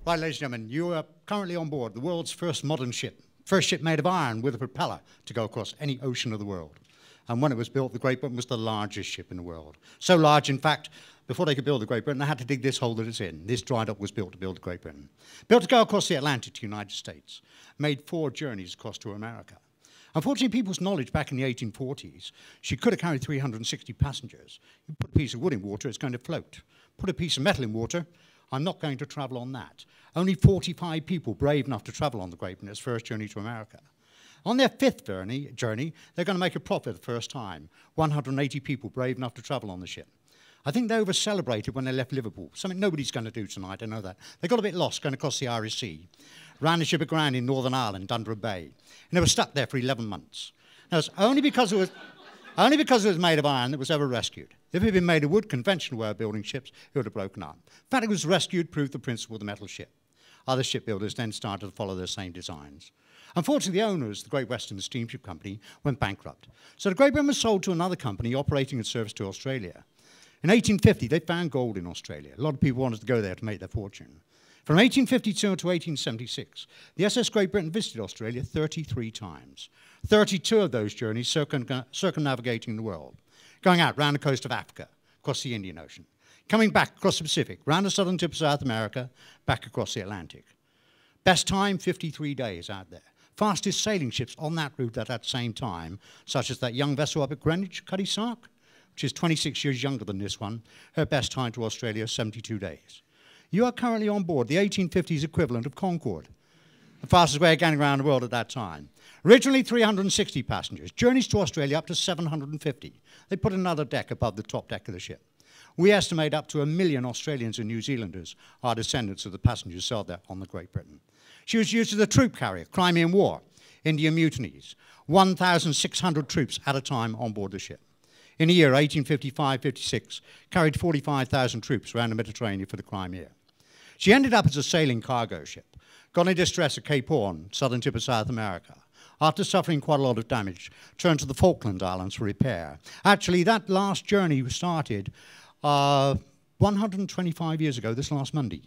Right, ladies and gentlemen, you are currently on board the world's first modern ship. First ship made of iron with a propeller to go across any ocean of the world. And when it was built, the Great Britain was the largest ship in the world. So large, in fact, before they could build the Great Britain, they had to dig this hole that it's in. This dry dock was built to build the Great Britain. Built to go across the Atlantic to the United States. Made 4 journeys across to America. Unfortunately, people's knowledge back in the 1840s, she could have carried 360 passengers. You put a piece of wood in water, it's going to float. Put a piece of metal in water, I'm not going to travel on that. Only 45 people brave enough to travel on the Great Britain, its first journey to America. On their 5th journey, they're going to make a profit the first time. 180 people brave enough to travel on the ship. I think they over-celebrated when they left Liverpool, something nobody's going to do tonight, I know that. They got a bit lost going across the Irish Sea. Ran the ship aground in Northern Ireland, Dundra Bay. And they were stuck there for 11 months. Now, it's only because it was made of iron that it was ever rescued. If it had been made of wood, conventional way of building ships, it would have broken up. In fact, it was rescued, proved the principle of the metal ship. Other shipbuilders then started to follow their same designs. Unfortunately, the owners, the Great Western Steamship Company, went bankrupt. So the Great Britain was sold to another company operating in service to Australia. In 1850, they found gold in Australia. A lot of people wanted to go there to make their fortune. From 1852 to 1876, the SS Great Britain visited Australia 33 times. 32 of those journeys circumnavigating the world. Going out round the coast of Africa, across the Indian Ocean. Coming back across the Pacific, round the southern tip of South America, back across the Atlantic. Best time, 53 days out there. Fastest sailing ships on that route at that same time, such as that young vessel up at Greenwich, Cuddy Sark, which is 26 years younger than this one. Her best time to Australia, 72 days. You are currently on board the 1850s equivalent of Concorde, the fastest way of getting around the world at that time. Originally 360 passengers, journeys to Australia up to 750. They put another deck above the top deck of the ship. We estimate up to 1 million Australians and New Zealanders are descendants of the passengers sailed there on the Great Britain. She was used as a troop carrier, Crimean War, Indian mutinies, 1,600 troops at a time on board the ship. In the year 1855-56, carried 45,000 troops around the Mediterranean for the Crimea. She ended up as a sailing cargo ship, got in distress at Cape Horn, southern tip of South America. After suffering quite a lot of damage, turned to the Falkland Islands for repair. Actually, that last journey started 125 years ago, this last Monday.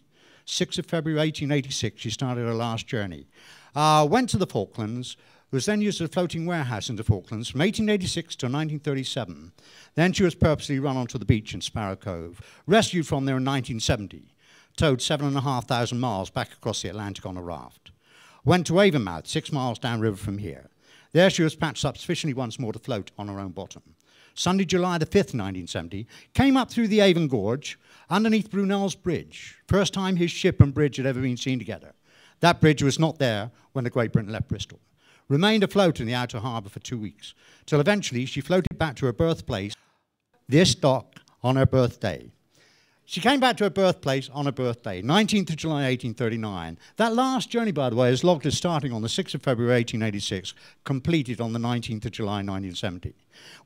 6th of February 1886, she started her last journey. Went to the Falklands, was then used as a floating warehouse in the Falklands from 1886 to 1937. Then she was purposely run onto the beach in Sparrow Cove, rescued from there in 1970, towed 7,500 miles back across the Atlantic on a raft. Went to Avonmouth, 6 miles downriver from here. There she was patched up sufficiently once more to float on her own bottom. Sunday, July the 5th, 1970, came up through the Avon Gorge underneath Brunel's Bridge. First time his ship and bridge had ever been seen together. That bridge was not there when the Great Britain left Bristol. Remained afloat in the outer harbour for 2 weeks, till eventually she floated back to her birthplace, this dock, on her birthday. She came back to her birthplace on her birthday, 19th of July, 1839. That last journey, by the way, is logged as starting on the 6th of February, 1886, completed on the 19th of July, 1970.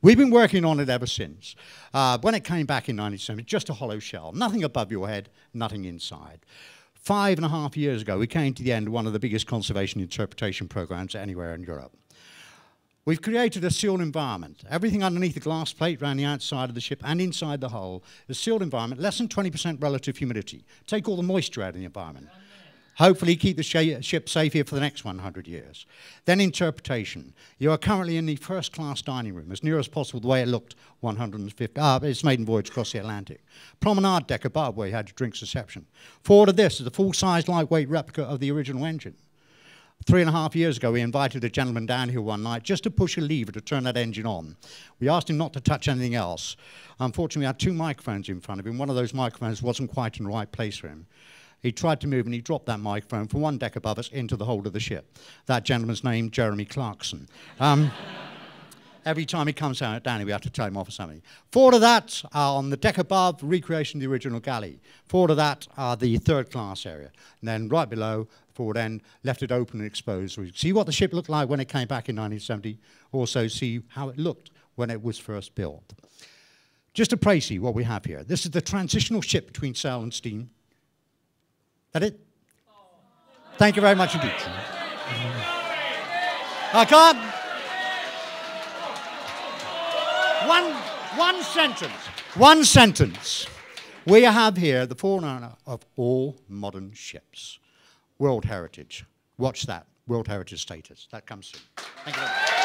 We've been working on it ever since. When it came back in 1970, just a hollow shell, nothing above your head, nothing inside. 5.5 years ago, we came to the end of one of the biggest conservation interpretation programs anywhere in Europe. We've created a sealed environment. Everything underneath the glass plate around the outside of the ship and inside the hull is a sealed environment, less than 20% relative humidity. Take all the moisture out of the environment. Hopefully keep the ship safe here for the next 100 years. Then interpretation. You are currently in the first-class dining room, as near as possible the way it looked 150, its maiden voyage across the Atlantic. Promenade deck above where you had your drinks reception. Forward of this is a full-size lightweight replica of the original engine. 3.5 years ago, we invited a gentleman down here one night just to push a lever to turn that engine on. We asked him not to touch anything else. Unfortunately, we had 2 microphones in front of him. One of those microphones wasn't quite in the right place for him. He tried to move and he dropped that microphone from one deck above us into the hold of the ship. That gentleman's name, Jeremy Clarkson. Every time he comes down here, we have to tell him off for something. Forward of that, on the deck above, recreation of the original galley. Forward of that, the 3rd class area. And then right below, forward end, left it open and exposed. So we see what the ship looked like when it came back in 1970. Also see how it looked when it was first built. Just to précis what we have here. This is the transitional ship between sail and steam. That it? Thank you very much indeed. I can't. One sentence. We have here the forerunner of all modern ships. World Heritage. Watch that. World Heritage status. That comes soon. Thank you very much.